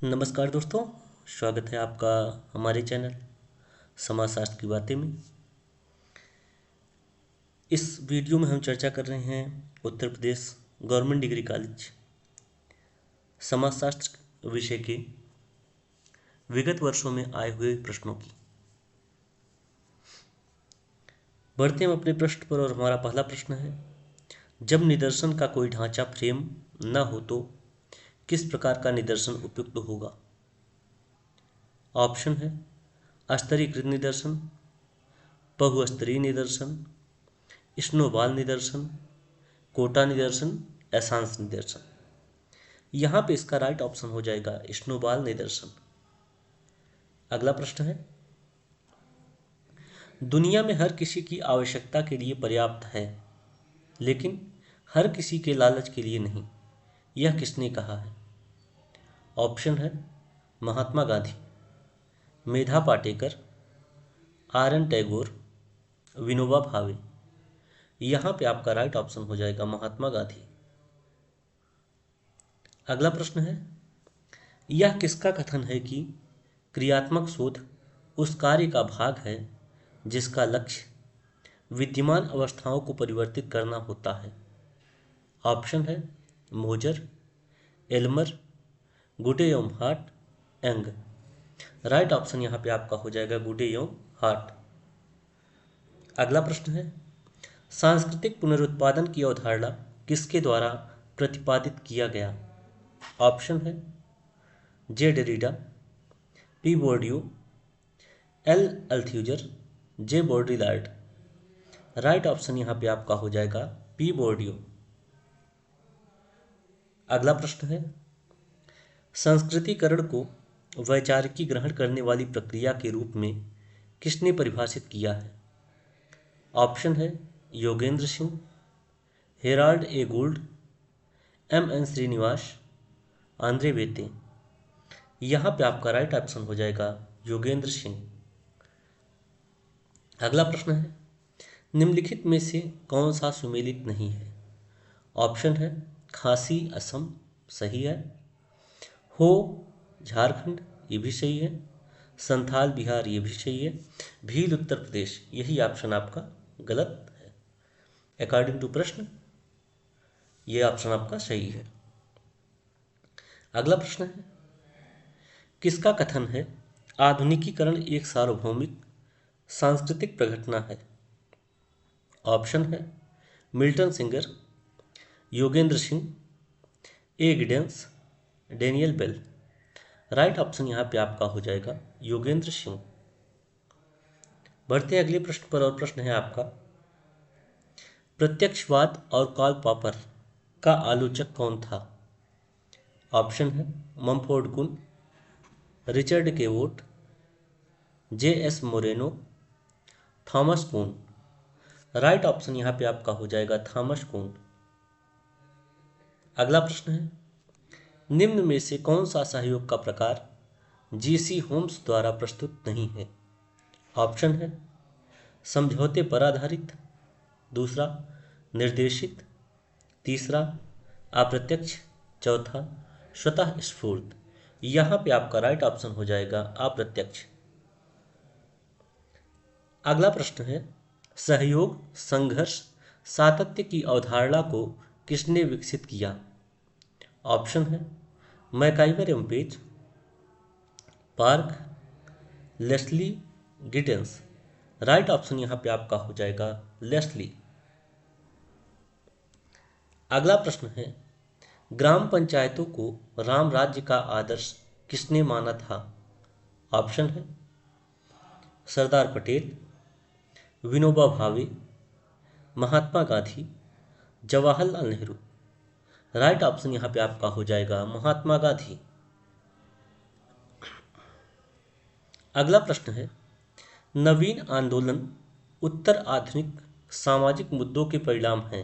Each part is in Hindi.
नमस्कार दोस्तों, स्वागत है आपका हमारे चैनल समाजशास्त्र की बातें में। इस वीडियो में हम चर्चा कर रहे हैं Uttar Pradesh government degree college समाजशास्त्र विषय के विगत वर्षों में आए हुए प्रश्नों की। बढ़ते हम अपने प्रश्न पर और हमारा पहला प्रश्न है, जब निदर्शन का कोई ढांचा फ्रेम न हो तो किस प्रकार का निदर्शन उपयुक्त होगा? ऑप्शन है अस्तरीकृत निदर्शन, बहुस्तरीय निदर्शन, स्नोबॉल निदर्शन, कोटा निदर्शन, एसांस निदर्शन। यहाँ पे इसका राइट ऑप्शन हो जाएगा स्नोबॉल निदर्शन। अगला प्रश्न है, दुनिया में हर किसी की आवश्यकता के लिए पर्याप्त है, लेकिन हर किसी के लालच के लिए नहीं। यह किसने कहा है? ऑप्शन है महात्मा गांधी, मेधा पाटेकर, आर एन टैगोर, विनोबा भावे। यहाँ पे आपका राइट ऑप्शन हो जाएगा महात्मा गांधी। अगला प्रश्न है, यह किसका कथन है कि क्रियात्मक शोध उस कार्य का भाग है जिसका लक्ष्य विद्यमान अवस्थाओं को परिवर्तित करना होता है? ऑप्शन है मोजर, एल्मर, गुडेयोम हार्ट, एंग। राइट ऑप्शन यहाँ पे आपका हो जाएगा गुडेयोम हार्ट। अगला प्रश्न है, सांस्कृतिक पुनरुत्पादन की अवधारणा किसके द्वारा प्रतिपादित किया गया? ऑप्शन है जे डेरिडा, पी बोर्डियो, एल अल्थ्यूजर, जे बोड्रिलार्ड। राइट ऑप्शन यहाँ पे आपका हो जाएगा पी बोर्डियो। अगला प्रश्न है, संस्कृतिकरण को वैचारिकी ग्रहण करने वाली प्रक्रिया के रूप में किसने परिभाषित किया है? ऑप्शन है Yogendra Singh, Harold A Gould, M N Srinivas, Andre Beteille. यहाँ पे आपका राइट ऑप्शन हो जाएगा योगेंद्र सिंह। अगला प्रश्न है, निम्नलिखित में से कौन सा सुमेलित नहीं है? ऑप्शन है खासी असम, सही है। हो झारखंड, ये भी सही है। संथाल बिहार, ये भी सही है। भील उत्तर प्रदेश, यही ऑप्शन आपका गलत है। अकॉर्डिंग टू प्रश्न ये ऑप्शन आपका सही है। अगला प्रश्न है, किसका कथन है आधुनिकीकरण एक सार्वभौमिक सांस्कृतिक प्रघटना है? ऑप्शन है Milton Singer, Yogendra Singh, A Giddens, Daniel Bell. Right option यहाँ पे आपका हो जाएगा योगेंद्र सिंह। बढ़ते हैं अगले प्रश्न पर और प्रश्न है आपका, प्रत्यक्षवाद और कार्ल पॉपर का आलोचक कौन था? ऑप्शन है Mumford Kuhn, Richard Cavote, J S Moreno, Thomas Kuhn. Right option यहाँ पे आपका हो जाएगा थॉमस कून। अगला प्रश्न है, निम्न में से कौन सा सहयोग का प्रकार जीसी होम्स द्वारा प्रस्तुत नहीं है? ऑप्शन है समझौते पर आधारित, दूसरा निर्देशित, तीसरा अप्रत्यक्ष, चौथा स्वतः स्फूर्त। यहाँ पे आपका राइट ऑप्शन हो जाएगा अप्रत्यक्ष। अगला प्रश्न है, सहयोग, संघर्ष, सातत्य की अवधारणा को किसने विकसित किया? ऑप्शन है मैकाइवर एवं Page, Park, Leslie Giddens. Right option यहाँ पे आपका हो जाएगा लेस्ली। अगला प्रश्न है, ग्राम पंचायतों को राम राज्य का आदर्श किसने माना था? ऑप्शन है सरदार पटेल, विनोबा भावे, महात्मा गांधी, जवाहरलाल नेहरू। राइट ऑप्शन यहाँ पे आपका हो जाएगा महात्मा गांधी। अगला प्रश्न है, नवीन आंदोलन उत्तर आधुनिक सामाजिक मुद्दों के परिणाम हैं,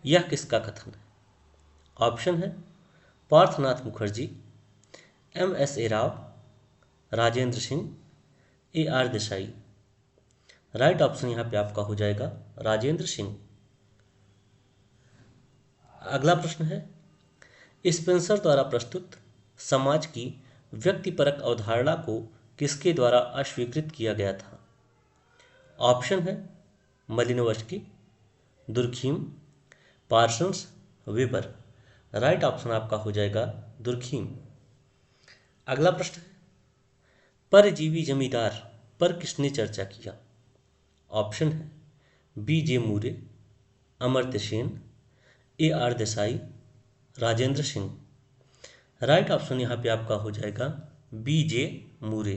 यह किसका कथन है? ऑप्शन है Parthnath Mukherjee, M S A Rao, Rajendra Singh, A R Desai. Right option यहाँ पे आपका हो जाएगा राजेंद्र सिंह। अगला प्रश्न है, स्पेंसर द्वारा प्रस्तुत समाज की व्यक्तिपरक अवधारणा को किसके द्वारा अस्वीकृत किया गया था? ऑप्शन है Malinowski, Durkheim, Parsons, Weber. Right option आपका हो जाएगा दुर्खीम। अगला प्रश्न है, परजीवी जमींदार पर किसने चर्चा किया? ऑप्शन है B J Moore, Amartya Sen, A R Desai, Rajendra Singh. Right option यहाँ पे आपका हो जाएगा बी जे मूरे।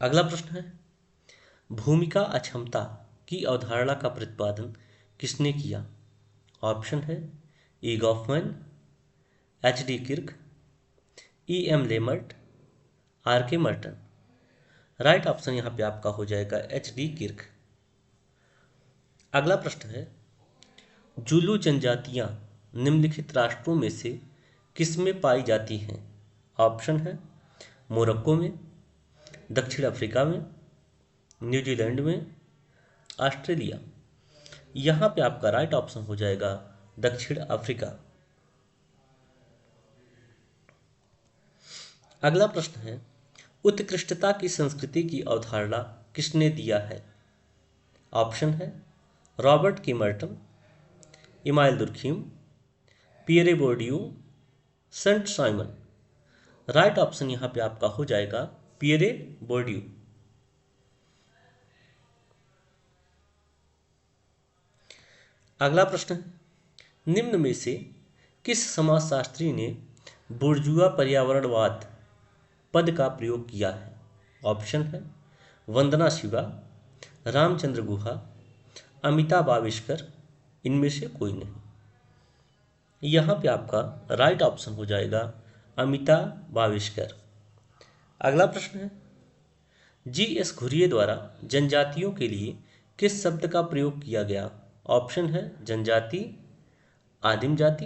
अगला प्रश्न है, भूमिका अक्षमता की अवधारणा का प्रतिपादन किसने किया? ऑप्शन है E Goffman, H D Kirk, E M Lemert, R K Merton. Right option यहाँ पे आपका हो जाएगा एच डी किर्क। अगला प्रश्न है, जुलू जनजातियां निम्नलिखित राष्ट्रों में से किसमें पाई जाती हैं? ऑप्शन है मोरक्को में, दक्षिण अफ्रीका में, न्यूजीलैंड में, ऑस्ट्रेलिया। यहाँ पे आपका राइट ऑप्शन हो जाएगा दक्षिण अफ्रीका। अगला प्रश्न है, उत्कृष्टता की संस्कृति की अवधारणा किसने दिया है? ऑप्शन है Robert K Merton, Emile Durkheim, Pierre Bourdieu, Saint Simon. Right option यहाँ पे आपका हो जाएगा पियरे बोर्डियो। अगला प्रश्न है, निम्न में से किस समाजशास्त्री ने बुर्जुआ पर्यावरणवाद पद का प्रयोग किया है? ऑप्शन है वंदना शिवा, रामचंद्र गुहा, अमिताभ आविष्कर, इनमें से कोई नहीं। यहाँ पे आपका राइट ऑप्शन हो जाएगा अमिताभ आविष्कर। अगला प्रश्न है, जी एस घुरिये द्वारा जनजातियों के लिए किस शब्द का प्रयोग किया गया? ऑप्शन है जनजाति, आदिम जाति,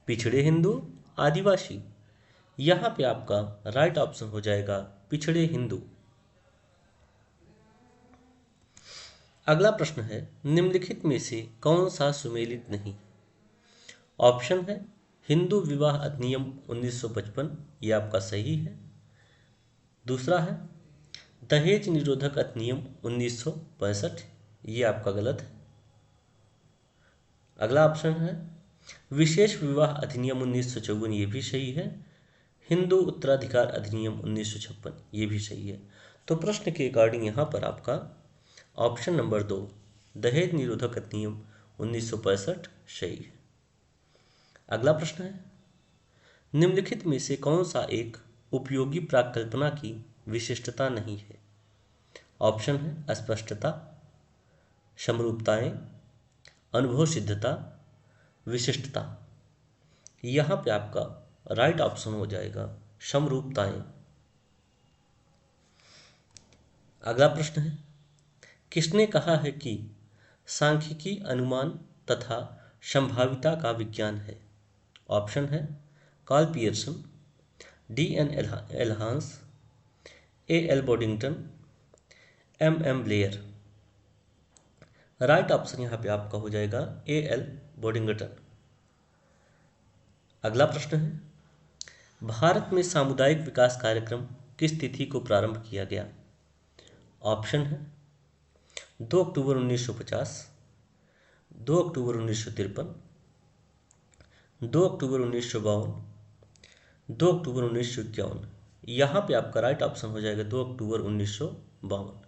पिछड़े हिंदू, आदिवासी। यहाँ पे आपका राइट ऑप्शन हो जाएगा पिछड़े हिंदू। अगला प्रश्न है, निम्नलिखित में से कौन सा सुमेलित नहीं? ऑप्शन है हिंदू विवाह अधिनियम 1955, ये आपका सही है। दूसरा है दहेज निरोधक अधिनियम 1965, ये आपका गलत है। अगला ऑप्शन है विशेष विवाह अधिनियम 1954, ये भी सही है। हिंदू उत्तराधिकार अधिनियम 1956, ये भी सही है। तो प्रश्न के अकॉर्डिंग यहाँ पर आपका ऑप्शन नंबर 2 दहेज निरोधक अधिनियम 1965 सही है। अगला प्रश्न है, निम्नलिखित में से कौन सा एक उपयोगी प्राकल्पना की विशिष्टता नहीं है? ऑप्शन है अस्पष्टता, समरूपताएं, अनुभव सिद्धता, विशिष्टता। यहाँ पे आपका राइट ऑप्शन हो जाएगा समरूपताएं। अगला प्रश्न है, किसने कहा है कि सांख्यिकी अनुमान तथा संभाविता का विज्ञान है? ऑप्शन है Karl Pearson, D N Elhance, A L Boddington, M M Blair. Right option यहाँ पे आपका हो जाएगा ए एल बोडिंगटन। अगला प्रश्न है, भारत में सामुदायिक विकास कार्यक्रम किस तिथि को प्रारंभ किया गया? ऑप्शन है 2 अक्टूबर 1950, 2 अक्टूबर 1953, 2 अक्टूबर 1952, 2 अक्टूबर 1951। यहाँ पे आपका राइट ऑप्शन हो जाएगा 2 अक्टूबर 1952।